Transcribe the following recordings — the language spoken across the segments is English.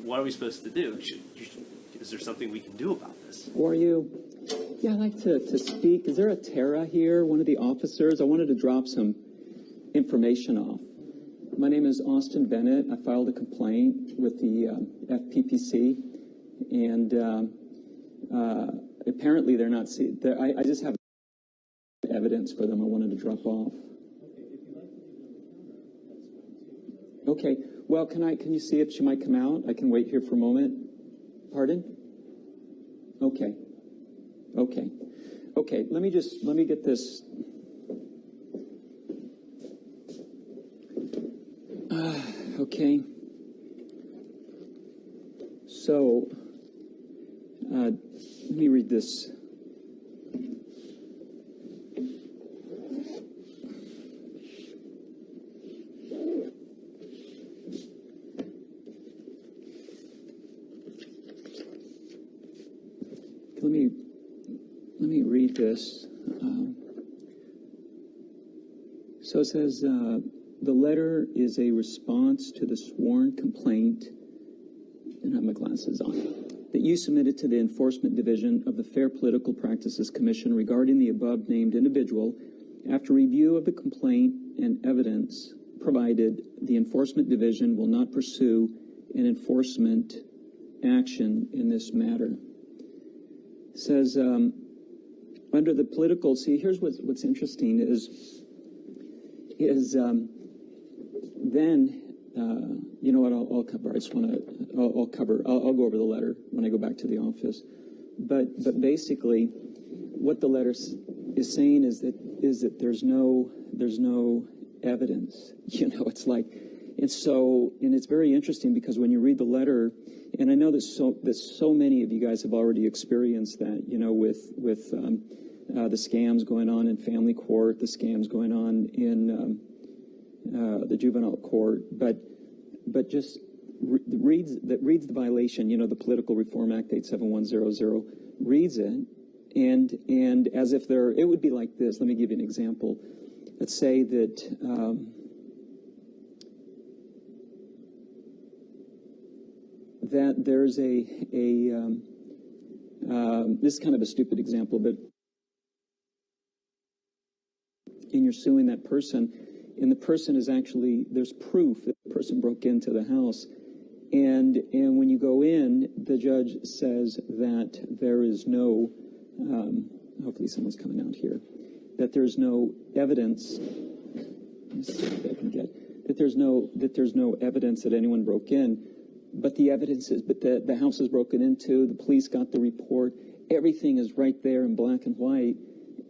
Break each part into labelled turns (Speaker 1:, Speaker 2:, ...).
Speaker 1: what are we supposed to do? Is there something we can do about this?
Speaker 2: Who are you? Yeah, I'd like to speak. Is there a Tara here, one of the officers? I wanted to drop some information off. My name is Austin Bennett. I filed a complaint with the FPPC, and apparently they're not I just have evidence for them I wanted to drop off. Okay. Well, can you see if she might come out? I can wait here for a moment. Pardon? Okay. Okay. Okay. Let me get this. Okay. So, let me read this. Let me read this. So it says, the letter is a response to the sworn complaint, and I have my glasses on, that you submitted to the Enforcement Division of the Fair Political Practices Commission regarding the above named individual. After review of the complaint and evidence provided, the Enforcement Division will not pursue an enforcement action in this matter. It says, under the political, see, here's what's interesting is then, you know what, I'll cover. I just want to, I'll go over the letter when I go back to the office. But basically, what the letter is saying is that there's no evidence. You know, it's like, and it's very interesting because when you read the letter, and I know that so many of you guys have already experienced that, you know, with the scams going on in family court, the scams going on in the juvenile court, but just reads the violation, you know, the Political Reform Act 87100, reads it, and as if it would be like this. Let me give you an example. Let's say that that there's this is kind of a stupid example, but and you're suing that person, and the person is actually, there's proof that the person broke into the house, and when you go in, the judge says that there is no, hopefully someone's coming out here, that there's no evidence. Let me see if I can get that there's no evidence that anyone broke in, but the evidence is, but the house is broken into. The police got the report. Everything is right there in black and white.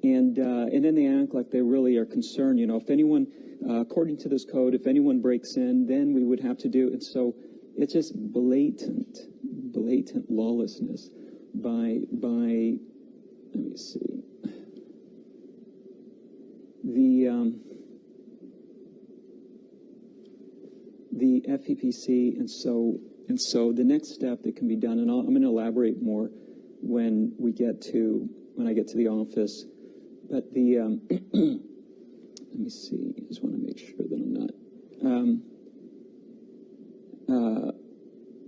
Speaker 2: And then they act like they really are concerned. You know, if anyone, according to this code, if anyone breaks in, then we would have to do it. So it's just blatant lawlessness by let me see, the FPPC, and so the next step that can be done, and I'm going to elaborate more when I get to the office. But the let me see. I just want to make sure that I'm not.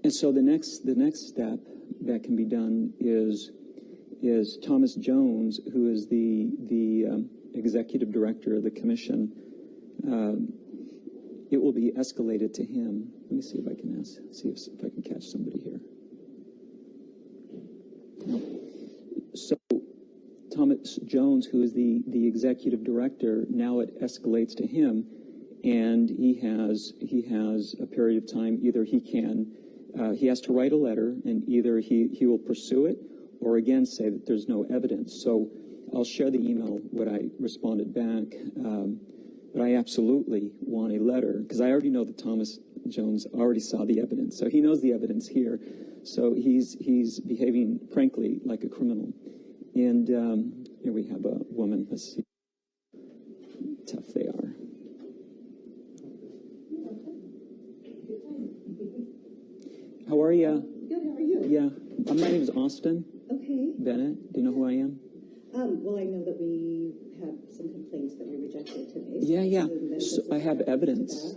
Speaker 2: And so the next step that can be done is Thomas Jones, who is the executive director of the commission. It will be escalated to him. Let me see if I can see if I can catch somebody here. No. So Thomas Jones, who is the executive director, now it escalates to him, and he has a period of time. Either he has to write a letter, and either he will pursue it, or again say that there's no evidence. So I'll share the email what I responded back. But I absolutely want a letter, because I already know that Thomas Jones already saw the evidence, so he knows the evidence here. So he's behaving, frankly, like a criminal. And here we have a woman. Let's see how tough they are. How are you?
Speaker 3: Good, how are you?
Speaker 2: Yeah, my name is Austin.
Speaker 3: Okay.
Speaker 2: Bennett. Do you know who I am?
Speaker 3: Well, I know that we had some complaints that we rejected today.
Speaker 2: Yeah. So I have evidence.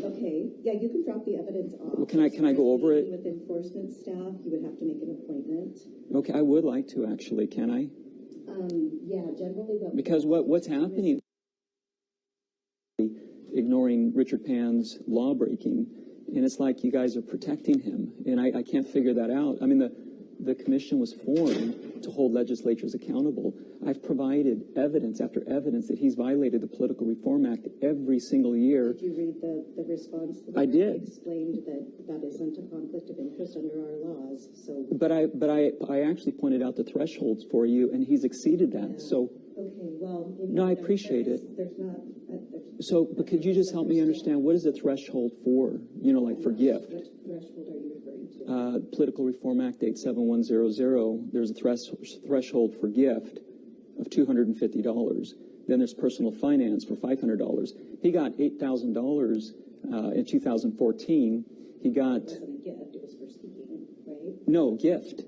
Speaker 3: Okay, yeah, you can drop the evidence off.
Speaker 2: Well, can I go over it?
Speaker 3: With enforcement staff, you would have to make an appointment.
Speaker 2: Okay, I would like to actually, can I?
Speaker 3: Yeah, generally what.
Speaker 2: Because what's happening, ignoring Richard Pan's law breaking, and it's like you guys are protecting him, and I can't figure that out. I mean, the commission was formed to hold legislatures accountable. I've provided evidence after evidence that he's violated the Political Reform Act every single year.
Speaker 3: Did you read the response?
Speaker 2: I did.
Speaker 3: Explained that that isn't a conflict of interest under our laws, so.
Speaker 2: But I actually pointed out the thresholds for you, and he's exceeded that.
Speaker 3: Yeah.
Speaker 2: So.
Speaker 3: Okay, well.
Speaker 2: No, I appreciate it.
Speaker 3: There's not.
Speaker 2: So, but could you just help me understand, what is the threshold for, you know, like for gift?
Speaker 3: What threshold are you referring to?
Speaker 2: Political Reform Act 87100, there's a threshold for gift of $250. Then there's personal finance for $500. He got $8,000 in 2014. He got... It
Speaker 3: wasn't a gift, it was for speaking, right?
Speaker 2: No, gift.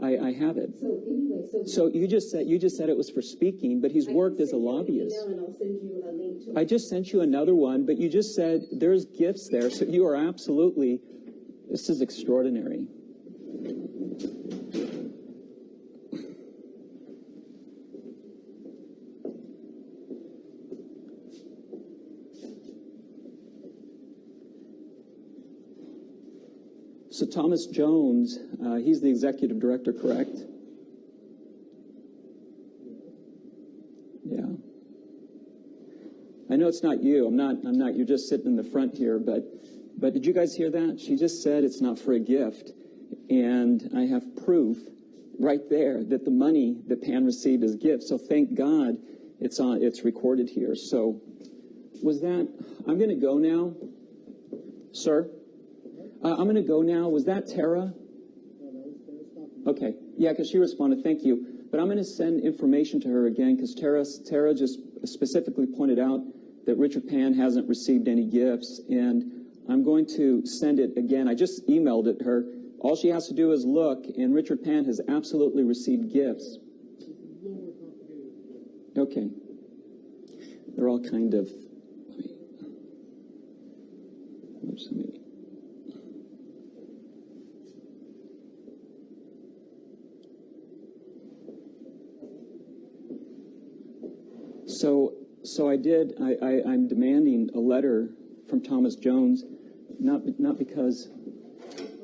Speaker 2: I have it.
Speaker 3: So anyway,
Speaker 2: so you just said it was for speaking, but he's worked as a lobbyist.
Speaker 3: And I'll send you a link to
Speaker 2: I just sent you another one, but you just said there's gifts there. So you are absolutely, this is extraordinary. So Thomas Jones, he's the executive director, correct? Yeah. I know it's not you. I'm not. You're just sitting in the front here. But did you guys hear that? She just said it's not for a gift, and I have proof right there that the money that Pan received is gift. So thank God it's recorded here. So was that? I'm going to go now, sir. I'm going to go now. Was that Tara? Okay. Yeah, because she responded, thank you. But I'm going to send information to her again because Tara just specifically pointed out that Richard Pan hasn't received any gifts. And I'm going to send it again. I just emailed it to her. All she has to do is look, and Richard Pan has absolutely received gifts. Okay. They're all kind of... Oops, let me... So I'm demanding a letter from Thomas Jones, not because...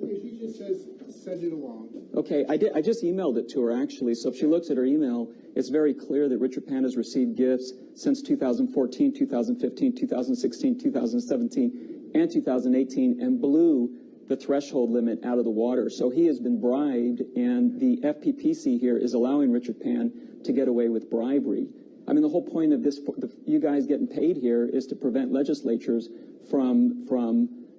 Speaker 4: Okay, she just says, send it along.
Speaker 2: Okay, I just emailed it to her, actually, so if she looks at her email, it's very clear that Richard Pan has received gifts since 2014, 2015, 2016, 2017, and 2018, and blew the threshold limit out of the water. So he has been bribed, and the FPPC here is allowing Richard Pan to get away with bribery. I mean, the whole point of this, you guys getting paid here, is to prevent legislatures from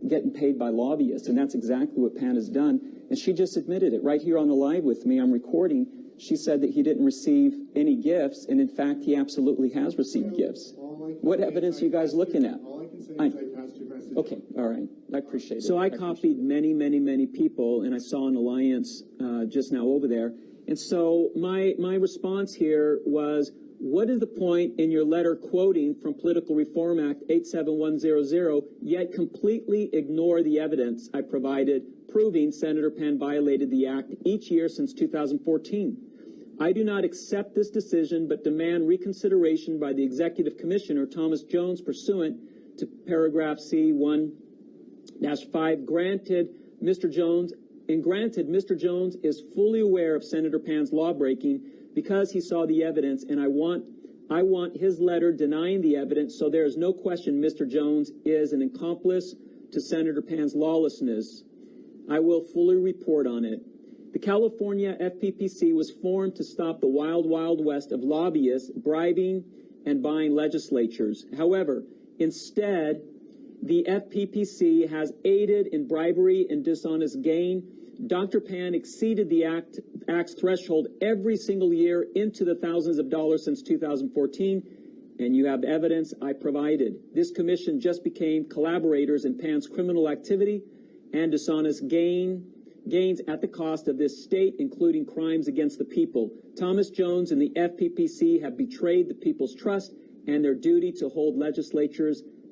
Speaker 2: getting paid by lobbyists, and that's exactly what Pan has done. And she just admitted it right here on the live with me. I'm recording. She said that he didn't receive any gifts, and in fact, he absolutely has received gifts. What evidence are you guys looking at?
Speaker 4: All I can say is I passed your message.
Speaker 2: Okay, all right. I appreciate it.
Speaker 5: So I copied many people, and I saw an alliance just now over there. And so my response here was, what is the point in your letter quoting from Political Reform Act 87100, yet completely ignore the evidence I provided proving Senator Pan violated the act each year since 2014? I do not accept this decision, but demand reconsideration by the Executive Commissioner, Thomas Jones, pursuant to paragraph C1-5, granted Mr. Jones is fully aware of Senator Pan's law-breaking because he saw the evidence, and I want his letter denying the evidence, so there is no question Mr. Jones is an accomplice to Senator Pan's lawlessness. I will fully report on it. The California FPPC was formed to stop the wild, wild west of lobbyists bribing and buying legislatures. However, instead, the FPPC has aided in bribery and dishonest gain. Dr. Pan exceeded the act's threshold every single year into the thousands of dollars since 2014, and you have evidence I provided. This commission just became collaborators in Pan's criminal activity and dishonest gains at the cost of this state, including crimes against the people. Thomas Jones and the FPPC have betrayed the people's trust and their duty to hold legislatures